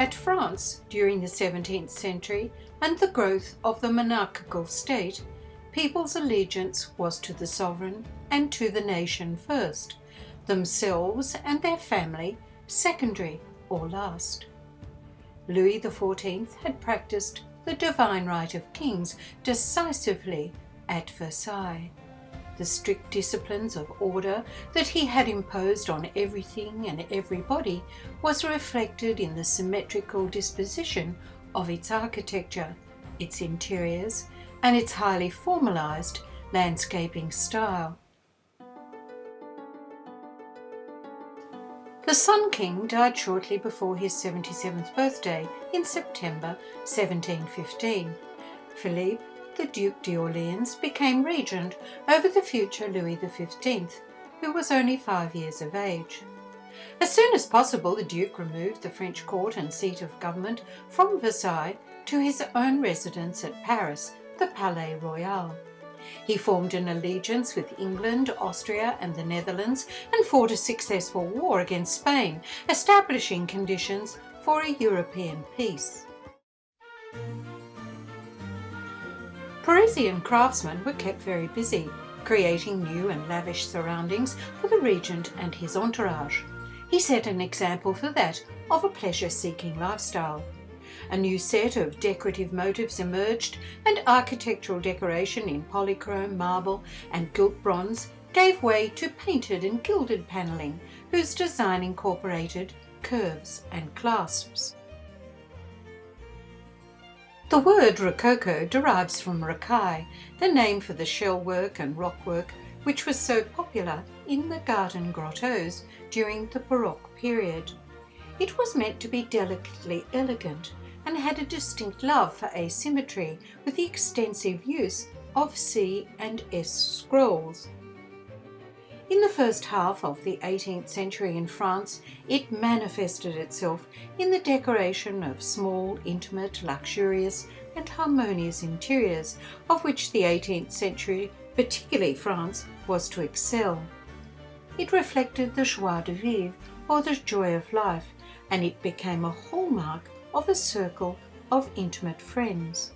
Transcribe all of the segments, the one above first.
At France during the 17th century and the growth of the monarchical state, people's allegiance was to the sovereign and to the nation first, themselves and their family secondary or last. Louis XIV had practiced the divine right of kings decisively at Versailles. The strict disciplines of order that he had imposed on everything and everybody was reflected in the symmetrical disposition of its architecture, its interiors, and its highly formalized landscaping style. The Sun King died shortly before his 77th birthday in September 1715. Philippe, the Duc de Orleans, became regent over the future Louis XV, who was only 5 years of age. As soon as possible, the Duke removed the French court and seat of government from Versailles to his own residence at Paris, the Palais Royale. He formed an allegiance with England, Austria and the Netherlands and fought a successful war against Spain, establishing conditions for a European peace. Parisian craftsmen were kept very busy, creating new and lavish surroundings for the regent and his entourage. He set an example for that of a pleasure-seeking lifestyle. A new set of decorative motifs emerged, and architectural decoration in polychrome, marble and gilt bronze gave way to painted and gilded panelling, whose design incorporated curves and clasps. The word Rococo derives from rocaille, the name for the shellwork and rockwork which was so popular in the garden grottos during the Baroque period. It was meant to be delicately elegant and had a distinct love for asymmetry, with the extensive use of C and S scrolls. In the first half of the 18th century in France, it manifested itself in the decoration of small, intimate, luxurious and harmonious interiors, of which the 18th century, particularly France, was to excel. It reflected the joie de vivre, or the joy of life, and it became a hallmark of a circle of intimate friends.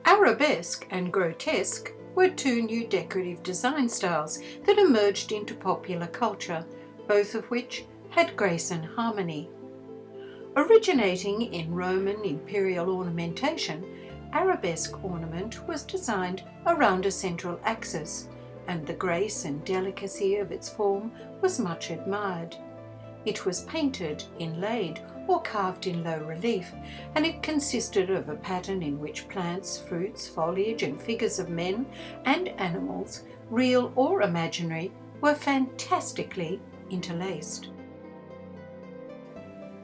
Arabesque and grotesque were two new decorative design styles that emerged into popular culture, both of which had grace and harmony. Originating in Roman imperial ornamentation, arabesque ornament was designed around a central axis, and the grace and delicacy of its form was much admired. It was painted, inlaid, or carved in low relief, and it consisted of a pattern in which plants, fruits, foliage, and figures of men and animals, real or imaginary, were fantastically interlaced.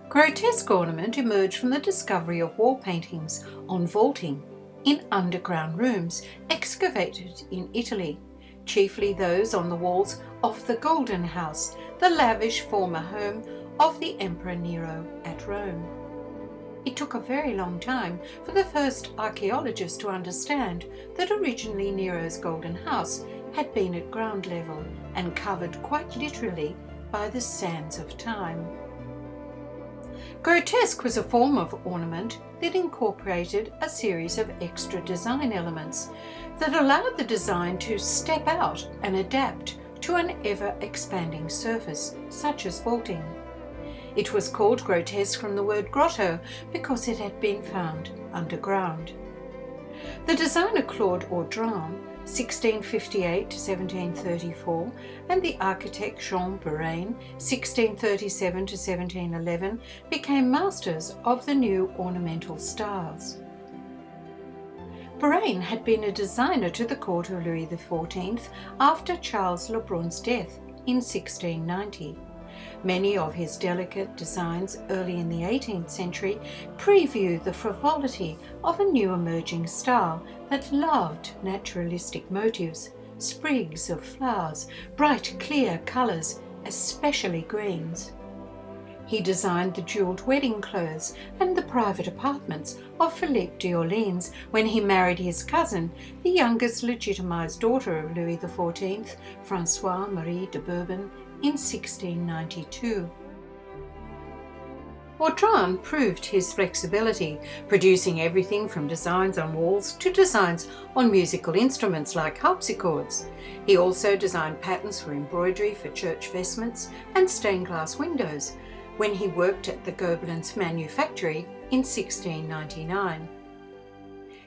Grotesque ornament emerged from the discovery of wall paintings on vaulting in underground rooms excavated in Italy, chiefly those on the walls of the Golden House, the lavish former home of the Emperor Nero at Rome. It took a very long time for the first archaeologists to understand that originally Nero's Golden House had been at ground level and covered quite literally by the sands of time. Grotesque was a form of ornament that incorporated a series of extra design elements that allowed the design to step out and adapt to an ever-expanding surface, such as vaulting. It was called grotesque from the word grotto because it had been found underground. The designer Claude Audran, 1658 to 1734, and the architect Jean Bourbon, 1637 to 1711, became masters of the new ornamental styles. Bourbon had been a designer to the court of Louis XIV after Charles Le Brun's death in 1690. Many of his delicate designs early in the 18th century preview the frivolity of a new emerging style that loved naturalistic motifs, sprigs of flowers, bright clear colours, especially greens. He designed the jewelled wedding clothes and the private apartments of Philippe de Orleans when he married his cousin, the youngest legitimised daughter of Louis XIV, Françoise Marie de Bourbon, in 1692. Orléans proved his flexibility, producing everything from designs on walls to designs on musical instruments like harpsichords. He also designed patterns for embroidery for church vestments and stained glass windows when he worked at the Gobelins manufactory in 1699.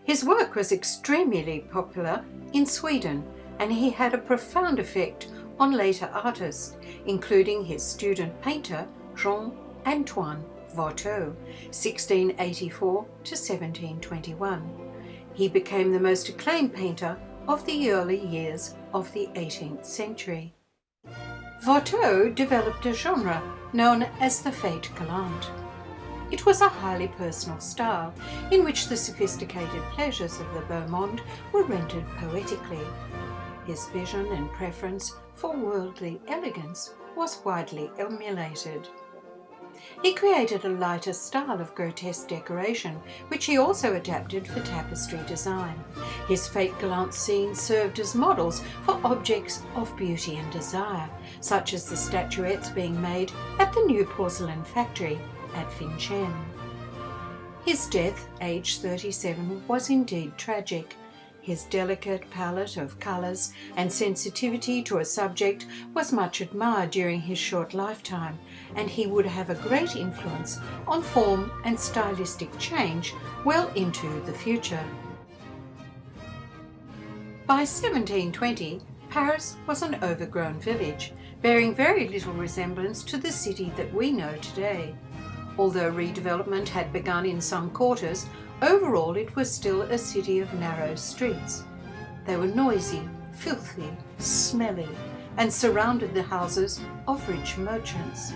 His work was extremely popular in Sweden, and he had a profound effect on later artists, including his student painter Jean-Antoine Votto, 1684 to 1721. He became the most acclaimed painter of the early years of the 18th century. Votto developed a genre known as the fête galante. It was a highly personal style in which the sophisticated pleasures of the beau monde were rendered poetically. His vision and preference for worldly elegance was widely emulated. He created a lighter style of grotesque decoration, which he also adapted for tapestry design. His fête galante scenes served as models for objects of beauty and desire, such as the statuettes being made at the new porcelain factory at Vincennes. His death, aged 37, was indeed tragic. His delicate palette of colours and sensitivity to a subject was much admired during his short lifetime, and he would have a great influence on form and stylistic change well into the future. By 1720, Paris was an overgrown village, bearing very little resemblance to the city that we know today. Although redevelopment had begun in some quarters, overall it was still a city of narrow streets. They were noisy, filthy, smelly, and surrounded the houses of rich merchants.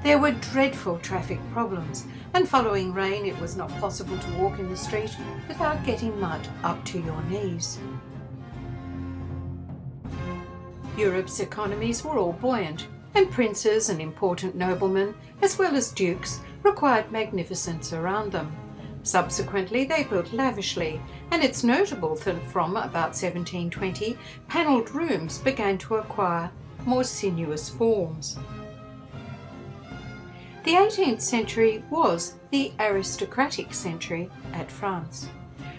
There were dreadful traffic problems, and following rain it was not possible to walk in the street without getting mud up to your knees. Europe's economies were all buoyant, and princes and important noblemen, as well as dukes, required magnificence around them. Subsequently, they built lavishly, and it's notable that from about 1720, panelled rooms began to acquire more sinuous forms. The 18th century was the aristocratic century at France.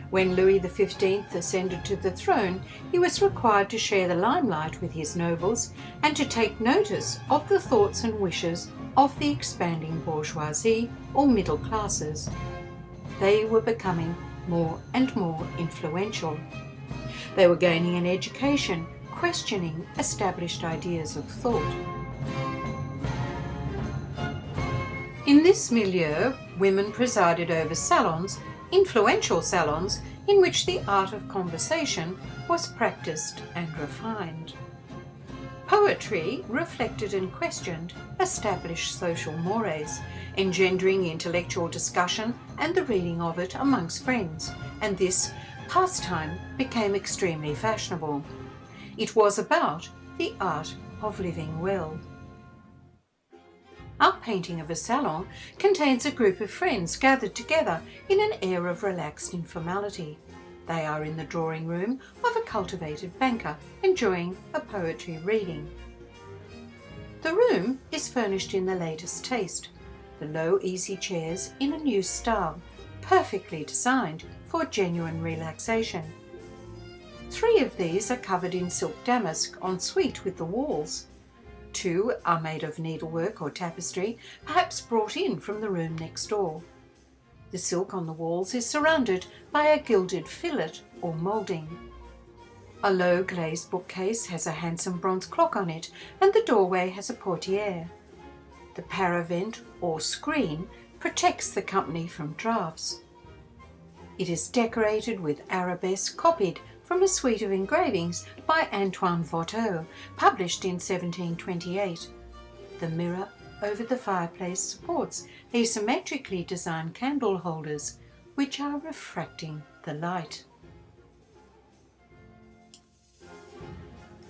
When Louis XV ascended to the throne, he was required to share the limelight with his nobles and to take notice of the thoughts and wishes of the expanding bourgeoisie or middle classes. They were becoming more and more influential. They were gaining an education, questioning established ideas of thought. In this milieu, women presided over salons, influential salons, in which the art of conversation was practiced and refined. Poetry reflected and questioned established social mores, engendering intellectual discussion and the reading of it amongst friends, and this pastime became extremely fashionable. It was about the art of living well. Our painting of a salon contains a group of friends gathered together in an air of relaxed informality. They are in the drawing room of a cultivated banker, enjoying a poetry reading. The room is furnished in the latest taste, the low easy chairs in a new style, perfectly designed for genuine relaxation. 3 of these are covered in silk damask en suite with the walls. 2 are made of needlework or tapestry, perhaps brought in from the room next door. The silk on the walls is surrounded by a gilded fillet or moulding. A low glazed bookcase has a handsome bronze clock on it, and the doorway has a portiere. The paravent or screen protects the company from draughts. It is decorated with arabesque copied from a suite of engravings by Antoine Votto, published in 1728. The mirror over the fireplace supports asymmetrically designed candle holders, which are refracting the light.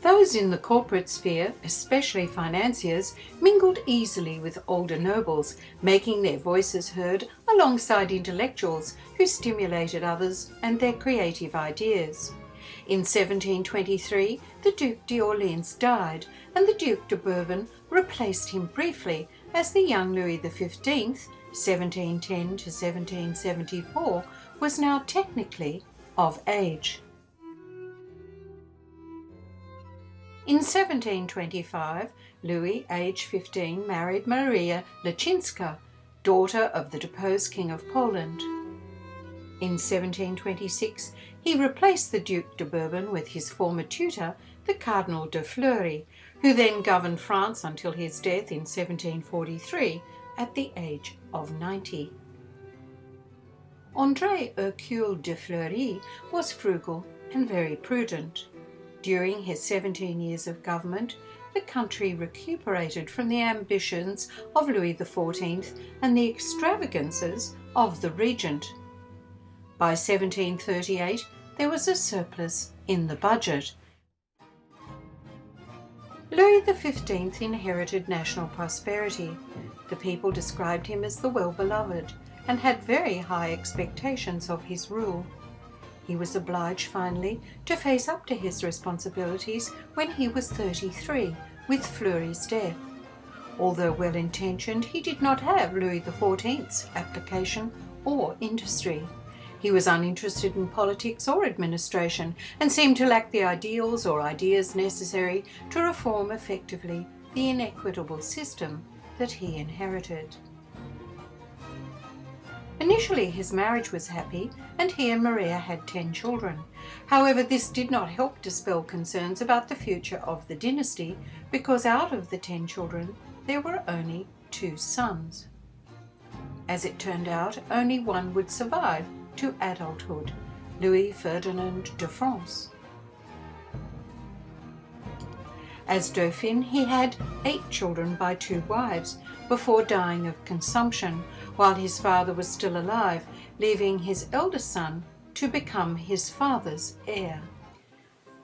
Those in the corporate sphere, especially financiers, mingled easily with older nobles, making their voices heard alongside intellectuals who stimulated others and their creative ideas. In 1723, the Duc d'Orleans died, and the Duc de Bourbon replaced him briefly as the young Louis XV 1710 to 1774, was now technically of age. In 1725, Louis, aged 15, married Maria Leszczyńska, daughter of the deposed King of Poland. In 1726, he replaced the Duc de Bourbon with his former tutor, the Cardinal de Fleury, who then governed France until his death in 1743 at the age of 90. André Hercule de Fleury was frugal and very prudent. During his 17 years of government, the country recuperated from the ambitions of Louis XIV and the extravagances of the Regent. By 1738, there was a surplus in the budget. Louis XV inherited national prosperity. The people described him as the well-beloved and had very high expectations of his rule. He was obliged finally to face up to his responsibilities when he was 33, with Fleury's death. Although well-intentioned, he did not have Louis XIV's application or industry. He was uninterested in politics or administration and seemed to lack the ideals or ideas necessary to reform effectively the inequitable system that he inherited. Initially, his marriage was happy, and he and Maria had 10 children. However, this did not help dispel concerns about the future of the dynasty, because out of the 10 children, there were only 2 sons. As it turned out, only one would survive to adulthood, Louis Ferdinand de France. As Dauphin, he had 8 children by 2 wives before dying of consumption, while his father was still alive, leaving his eldest son to become his father's heir.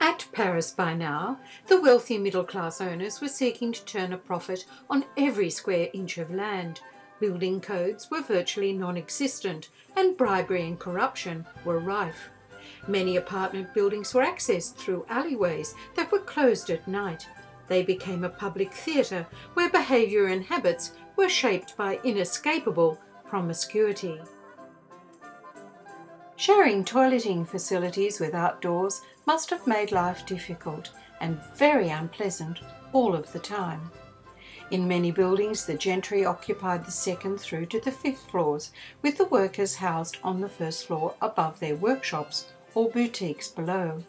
At Paris by now, the wealthy middle-class owners were seeking to turn a profit on every square inch of land. Building codes were virtually non-existent, and bribery and corruption were rife. Many apartment buildings were accessed through alleyways that were closed at night. They became a public theatre where behaviour and habits were shaped by inescapable promiscuity. Sharing toileting facilities with outdoors must have made life difficult and very unpleasant all of the time. In many buildings, the gentry occupied the 2nd through to the 5th floors, with the workers housed on the 1st floor above their workshops or boutiques below.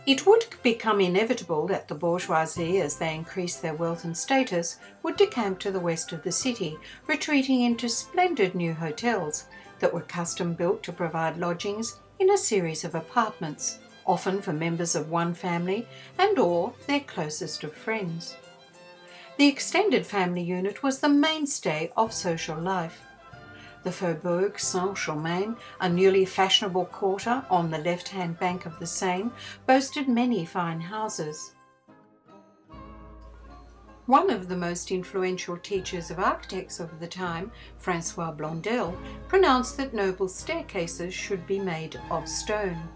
It would become inevitable that the bourgeoisie, as they increased their wealth and status, would decamp to the west of the city, retreating into splendid new hotels that were custom-built to provide lodgings in a series of apartments, often for members of one family and/or their closest of friends. The extended family unit was the mainstay of social life. The Faubourg Saint-Germain, a newly fashionable quarter on the left-hand bank of the Seine, boasted many fine houses. One of the most influential teachers of architects of the time, Francois Blondel, pronounced that noble staircases should be made of stone.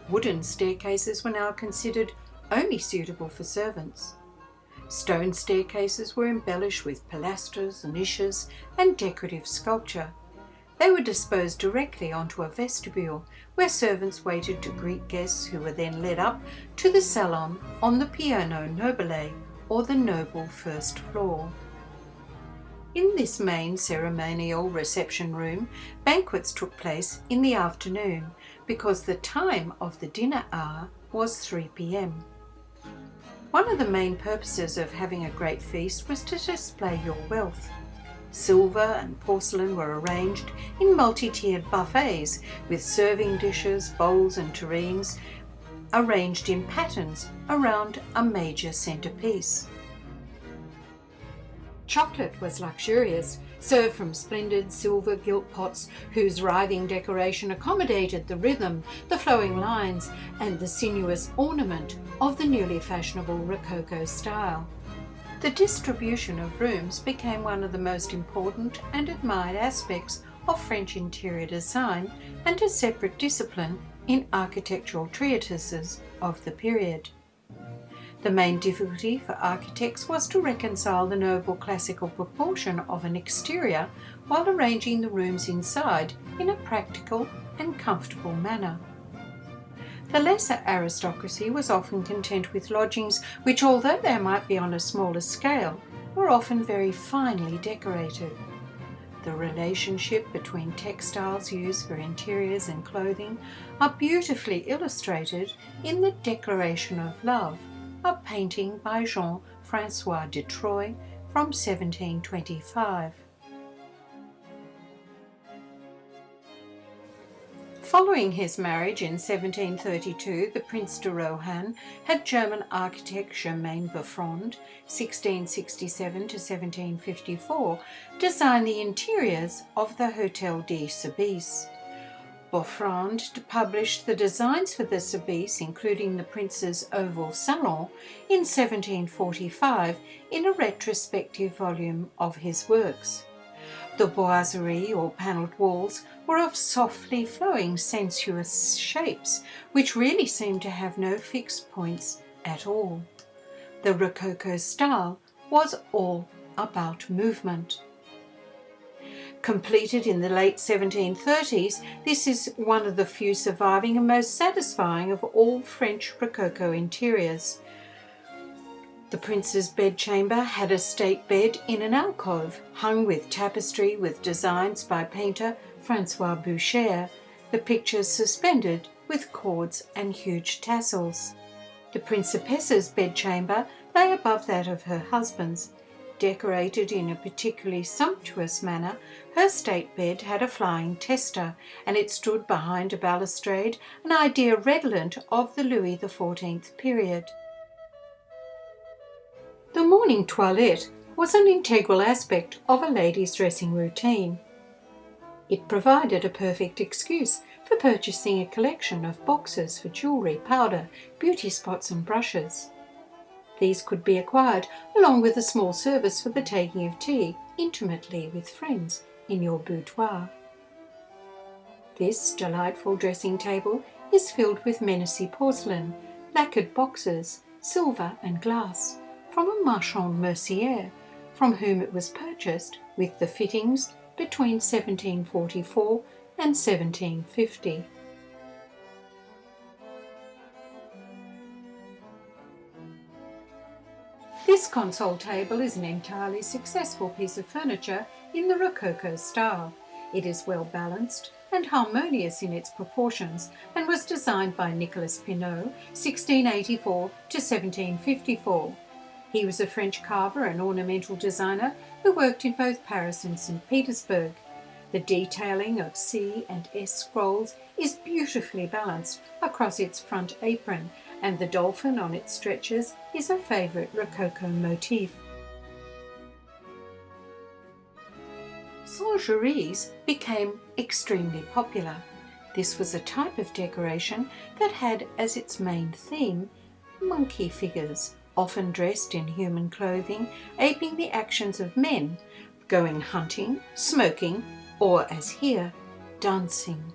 Wooden staircases were now considered only suitable for servants. Stone staircases were embellished with pilasters, niches, and decorative sculpture. They were disposed directly onto a vestibule, where servants waited to greet guests who were then led up to the salon on the piano nobile, or the noble 1st floor. In this main ceremonial reception room, banquets took place in the afternoon, because the time of the dinner hour was 3 p.m. One of the main purposes of having a great feast was to display your wealth. Silver and porcelain were arranged in multi-tiered buffets, with serving dishes, bowls and tureens arranged in patterns around a major centerpiece. Chocolate was luxurious, served from splendid silver gilt pots whose writhing decoration accommodated the rhythm, the flowing lines, and the sinuous ornament of the newly fashionable Rococo style. The distribution of rooms became one of the most important and admired aspects of French interior design, and a separate discipline in architectural treatises of the period. The main difficulty for architects was to reconcile the noble classical proportion of an exterior while arranging the rooms inside in a practical and comfortable manner. The lesser aristocracy was often content with lodgings which, although they might be on a smaller scale, were often very finely decorated. The relationship between textiles used for interiors and clothing are beautifully illustrated in The Declaration of Love, a painting by Jean-François de Troyes from 1725. Following his marriage in 1732, the Prince de Rohan had German architect Germain Bertrand, 1667 to 1754, design the interiors of the Hôtel de Soubise. Bertrand published the designs for the Soubise, including the Prince's oval Salons, in 1745 in a retrospective volume of his works. The boiseries or panelled walls were of softly flowing sensuous shapes, which really seemed to have no fixed points at all. The Rococo style was all about movement. Completed in the late 1730s, this is one of the few surviving and most satisfying of all French Rococo interiors. The prince's bedchamber had a state bed in an alcove, hung with tapestry with designs by painter Francois Boucher, the pictures suspended with cords and huge tassels. The principessa's bedchamber lay above that of her husband's. Decorated in a particularly sumptuous manner, her state bed had a flying tester, and it stood behind a balustrade, an idea redolent of the Louis XIV period. The morning toilette was an integral aspect of a lady's dressing routine. It provided a perfect excuse for purchasing a collection of boxes for jewellery, powder, beauty spots and brushes. These could be acquired along with a small service for the taking of tea intimately with friends in your boudoir. This delightful dressing table is filled with Menacey porcelain, lacquered boxes, silver and glass, from a marchand mercier, from whom it was purchased with the fittings between 1744 and 1750. This console table is an entirely successful piece of furniture in the Rococo style. It is well balanced and harmonious in its proportions and was designed by Nicolas Pineau, 1684 to 1754. He was a French carver and ornamental designer who worked in both Paris and St. Petersburg. The detailing of C and S scrolls is beautifully balanced across its front apron, and the Dauphin on its stretchers is a favourite Rococo motif. Songeries became extremely popular. This was a type of decoration that had as its main theme monkey figures, often dressed in human clothing, aping the actions of men, going hunting, smoking, or, as here, dancing.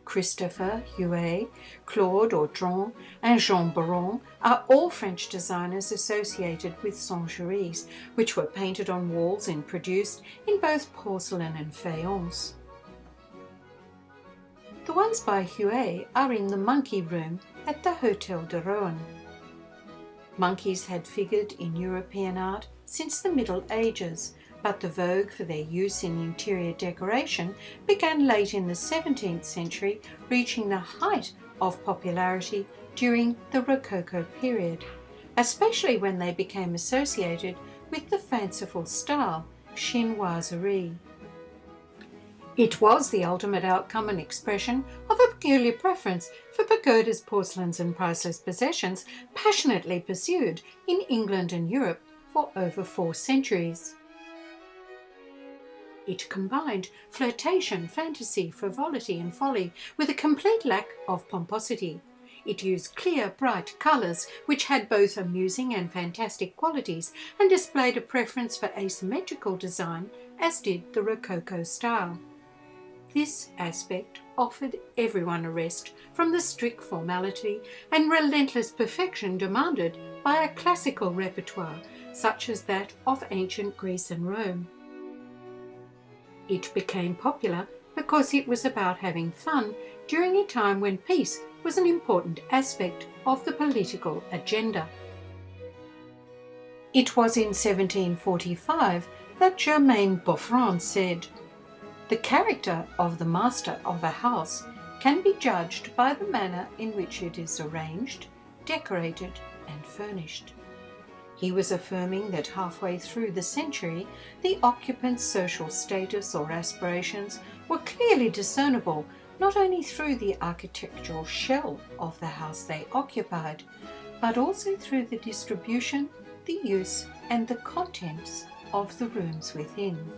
Christopher Huet, Claude Audran, and Jean Bourbon are all French designers associated with Songeries, which were painted on walls and produced in both porcelain and faience. The ones by Huet are in the Monkey Room at the Hôtel de Rohan. Monkeys had figured in European art since the Middle Ages, but the vogue for their use in interior decoration began late in the 17th century, reaching the height of popularity during the Rococo period, especially when they became associated with the fanciful style chinoiserie. It was the ultimate outcome and expression of a peculiar preference for pagodas, porcelains and priceless possessions passionately pursued in England and Europe for over 4 centuries. It combined flirtation, fantasy, frivolity and folly with a complete lack of pomposity. It used clear, bright colours which had both amusing and fantastic qualities and displayed a preference for asymmetrical design, as did the Rococo style. This aspect offered everyone a rest from the strict formality and relentless perfection demanded by a classical repertoire such as that of ancient Greece and Rome. It became popular because it was about having fun during a time when peace was an important aspect of the political agenda. It was in 1745 that Germain Boffrand said, "The character of the master of a house can be judged by the manner in which it is arranged, decorated, and furnished." He was affirming that halfway through the century, the occupants' social status or aspirations were clearly discernible not only through the architectural shell of the house they occupied, but also through the distribution, the use, and the contents of the rooms within.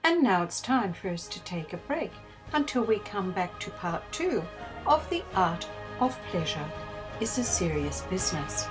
And now it's time for us to take a break until we come back to part 2 of The Art of Pleasure is a Serious Business.